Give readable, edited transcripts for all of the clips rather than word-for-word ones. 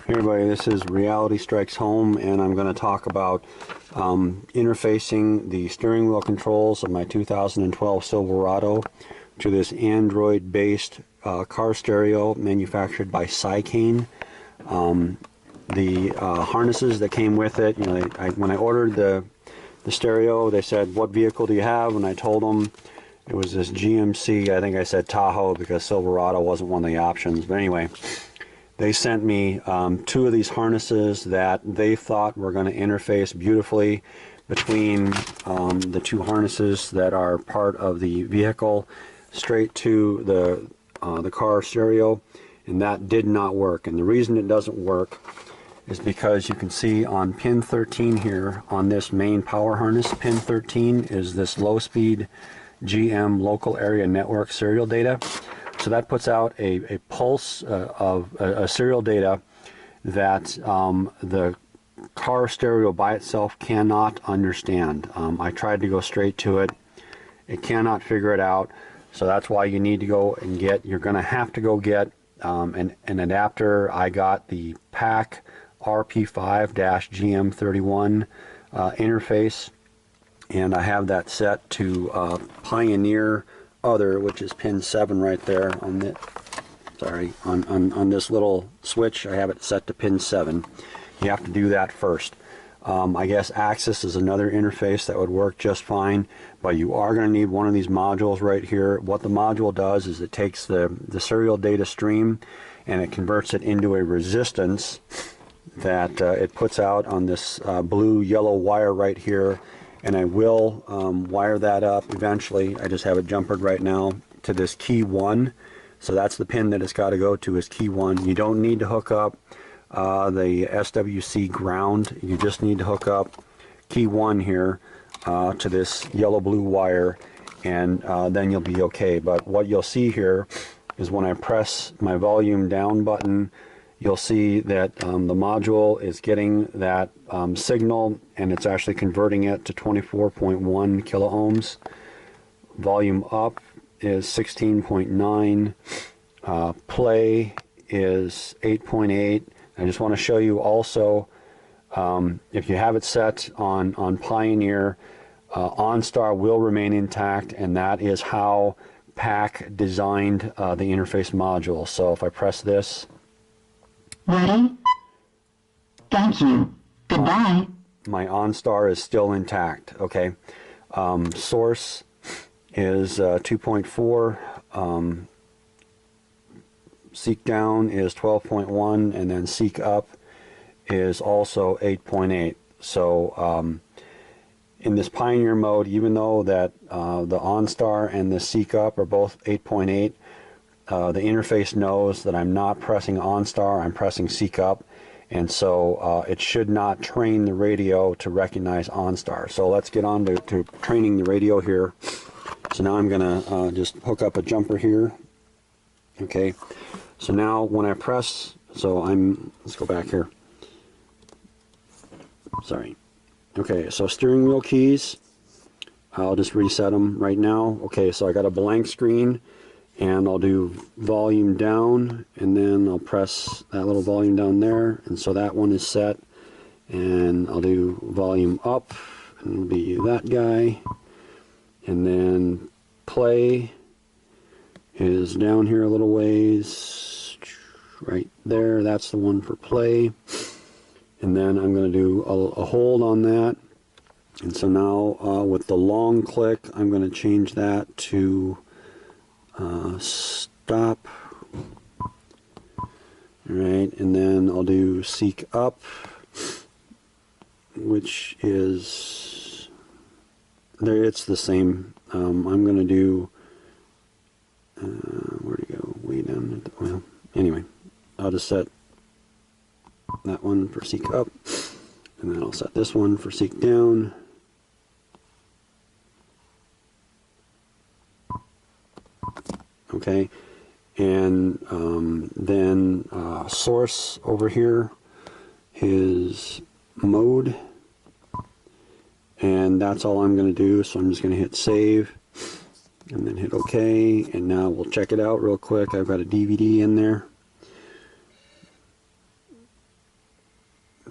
Hey everybody, this is Reality Strikes Home, and I'm going to talk about interfacing the steering wheel controls of my 2012 Silverado to this Android-based car stereo manufactured by Seicane. The harnesses that came with it, when I ordered the stereo, they said, "What vehicle do you have?" And I told them it was this GMC. I think I said Tahoe because Silverado wasn't one of the options. But anyway, they sent me two of these harnesses that they thought were going to interface beautifully between the two harnesses that are part of the vehicle straight to the car stereo, and that did not work. And the reason it doesn't work is because you can see on pin 13 here on this main power harness, pin 13 is this low-speed GM local area network serial data. So that puts out a pulse of serial data that the car stereo by itself cannot understand. I tried to go straight to it. It cannot figure it out. So that's why you need to go and you're going to have to go get an adapter. I got the PAC RP5-GM31 interface, and I have that set to Pioneer Other, which is pin 7 right there on the on this little switch. I have it set to pin 7. You have to do that first. I guess Axxess is another interface that would work just fine, but you are going to need one of these modules right here. What the module does is it takes the serial data stream and it converts it into a resistance that it puts out on this blue yellow wire right here, and I will wire that up eventually. I just have it jumpered right now to this key 1. So that's the pin that it's got to go to, is key 1. You don't need to hook up the SWC ground. You just need to hook up key 1 here to this yellow blue wire, and then you'll be okay. But what you'll see here is when I press my volume down button, you'll see that the module is getting that signal, and it's actually converting it to 24.1 kilo ohms. Volume up is 16.9. Play is 8.8. I just want to show you also, if you have it set on Pioneer, OnStar will remain intact, and that is how PAC designed the interface module. So if I press this, ready? Thank you. Goodbye. My OnStar is still intact. Okay. Source is 2.4. Seek down is 12.1, and then seek up is also 8.8. So in this Pioneer mode, even though that the OnStar and the seek up are both 8.8, the interface knows that I'm not pressing OnStar, I'm pressing seek up, and so it should not train the radio to recognize OnStar. So let's get on to training the radio here. So now I'm going to just hook up a jumper here. Okay, so now when I press, let's go back here. Sorry. Okay, so steering wheel keys, I'll just reset them right now. Okay, so I got a blank screen, and I'll do volume down, and then I'll press that little volume down there, and so that one is set. And I'll do volume up, and it'll be that guy. And then play is down here a little ways, right there. That's the one for play. And then I'm going to do a hold on that. And so now with the long click, I'm going to change that to stop. Alright, and then I'll do seek up, which is there. It's the same. I'm going to do where'd it go? Way down. Well, anyway, I'll just set that one for seek up, and then I'll set this one for seek down. Okay, and then source over here is mode, and that's all I'm going to do. So I'm just going to hit save and then hit OK, and now we'll check it out real quick. I've got a DVD in there.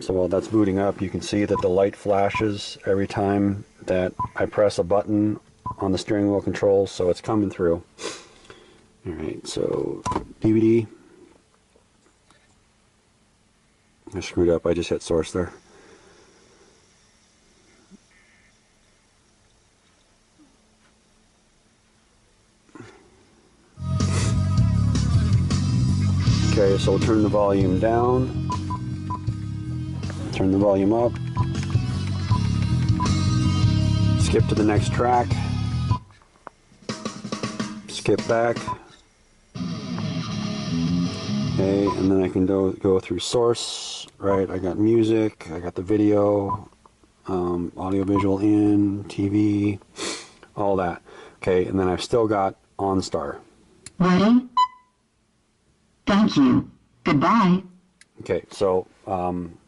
So while that's booting up, you can see that the light flashes every time that I press a button on the steering wheel controls, so it's coming through. Alright, so DVD. I screwed up, I just hit source there. Okay, so we'll turn the volume down, turn the volume up, skip to the next track, skip back, okay, and then I can go through source, right? I got music, I got the video, audio visual in, TV, all that. Okay, and then I've still got OnStar. Ready? Thank you. Goodbye. Okay, so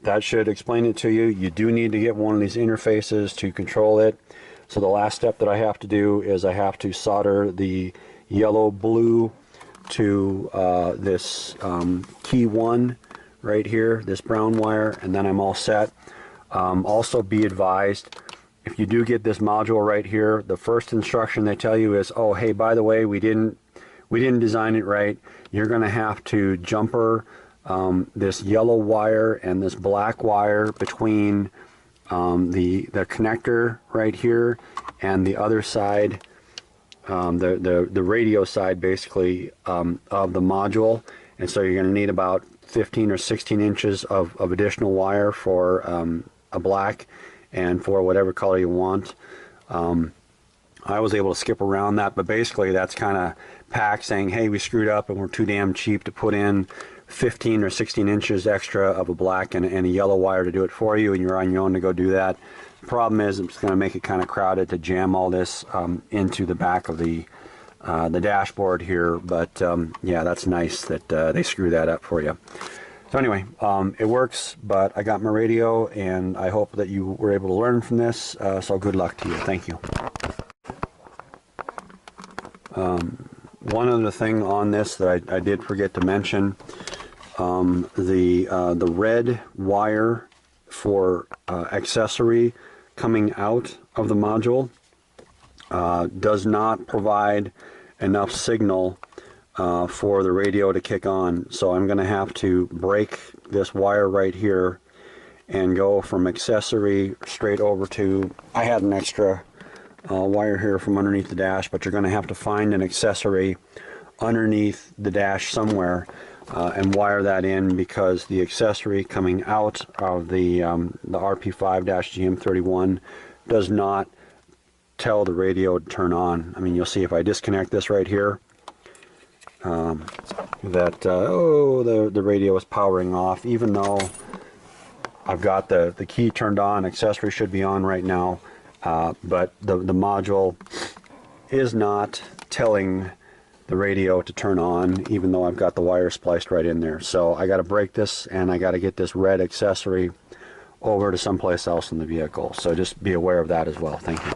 that should explain it to you. You do need to get one of these interfaces to control it. So the last step that I have to do is I have to solder the yellow blue to this key 1 right here, this brown wire, and then I'm all set. Also be advised, if you do get this module right here, the first instruction they tell you is, oh hey, by the way, we didn't design it right. You're going to have to jumper this yellow wire and this black wire between the connector right here and the other side, the radio side basically of the module. And so you're going to need about 15 or 16 inches of additional wire for a black and for whatever color you want. I was able to skip around that, but basically that's kind of PAC saying, hey, we screwed up and we're too damn cheap to put in 15 or 16 inches extra of a black and a yellow wire to do it for you, and you're on your own to go do that. The problem is it's going to make it kind of crowded to jam all this into the back of the dashboard here, but yeah, that's nice that they screw that up for you. So anyway, it works, but I got my radio, and I hope that you were able to learn from this, so good luck to you. Thank you. One other thing on this that I did forget to mention, the red wire for accessory coming out of the module does not provide enough signal for the radio to kick on. So I'm going to have to break this wire right here and go from accessory straight over to, I had an extra wire here from underneath the dash, but you're going to have to find an accessory underneath the dash somewhere and wire that in, because the accessory coming out of the RP5-GM31 does not tell the radio to turn on. I mean, you'll see if I disconnect this right here that the radio is powering off, even though I've got the key turned on. Accessory should be on right now, but the module is not telling the radio to turn on, even though I've got the wire spliced right in there. So I got to break this, and I got to get this red accessory over to someplace else in the vehicle. So just be aware of that as well. Thank you.